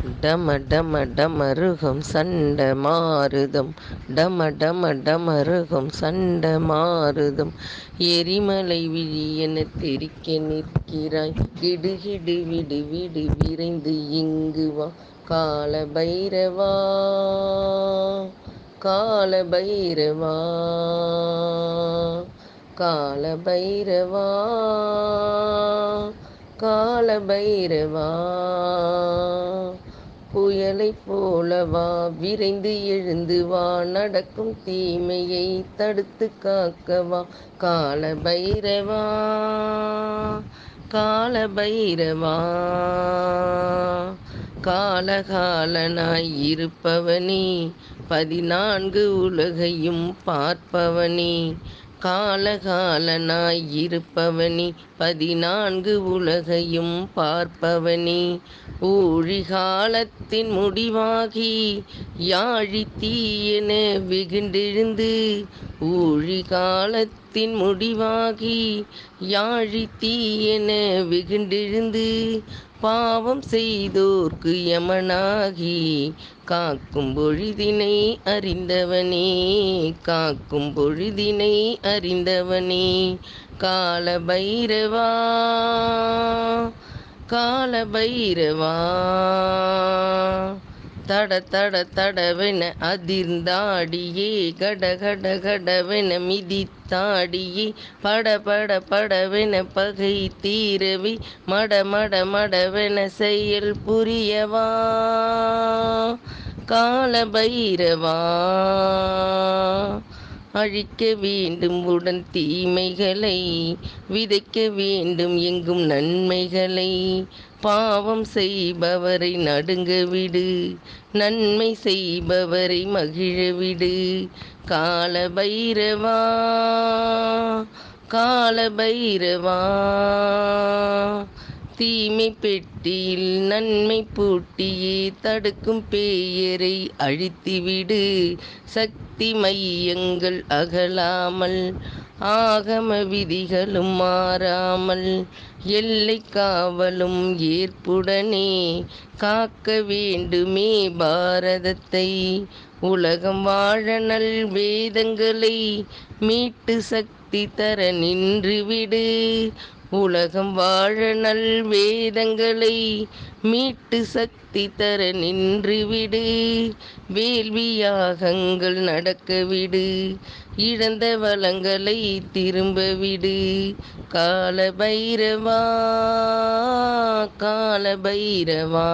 டம டம டமருகம் சண்ட மாருதம் டம டம டமருகம் சண்ட மாருதம் எரிமலை விழியென தெரிக்க நிற்கிறாய் கிடுகிடு விடு விடு விரைந்து இங்கு வா கால பைரவா கால பைரவா கால பைரவா கால பைரவா புயலைப் போலவா விரைந்து எழுந்து வா நடக்கும் தீமையை தடுத்து காக்கவா கால பைரவா கால பைரவா காலகாலனாய் இருப்பவனே 14 உலகையும் பார்ப்பவனே காலகாலனாய் இருப்பவனே 14 உலகையும் பார்ப்பவனே ஊழிகாலத்தின் முடிவாகி யாழி தீயென வெகுண்டெழுந்து ஊழிகாலத்தின் முடிவாகி யாழி தீயென வெகுண்டெழுந்து பாவம் செய்தோர்க்கு யமனாகி காக்கும் பொழுதினை அறிந்தவனே காக்கும் பொழுதினை அறிந்தவனே கால பைரவா கால பைரவா தட தட தடவென அதிர்ந்தாடியே கட கட கடவென மிதித்தாடியே பட பட படவென பகை தீரவி மட மட மடவென செயல் புரியவா கால பைரவா அழிக்க வேண்டும் உடன் தீமைகளை விதைக்க வேண்டும் எங்கும் நன்மைகளை பாவம் செய்பவரை நடுங்க விடு நன்மை செய்பவரை மகிழ விடு கால பைரவா கால பைரவா தீமை பெட்டியில் நன்மை பூட்டியே தடுக்கும் பேயரை அழித்துவிடு சக்தி மையங்கள் அகலாமல் ஆகம விதிகளும் மாறாமல் எல்லை காவலும் ஏற்புடனே காக்க வேண்டுமே பாரதத்தை உலகம் வாழ நல் வேதங்களை மீட்டு சக்தி தர நின்றுவிடு உலகம் வாழ நல் வேதங்களை மீட்டு சக்தி தர நின்றுவிடு வேள்வியாகங்கள் நடக்கவிடு இழந்த வளங்களை திரும்பவிடு கால பைரவா கால பைரவா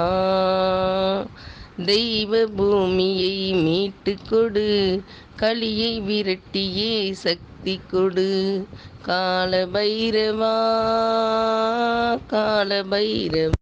தெய்வ பூமியை மீட்டு கொடு கலியை விரட்டியே சக்தி கொடு கால பைரவா கால பைரவா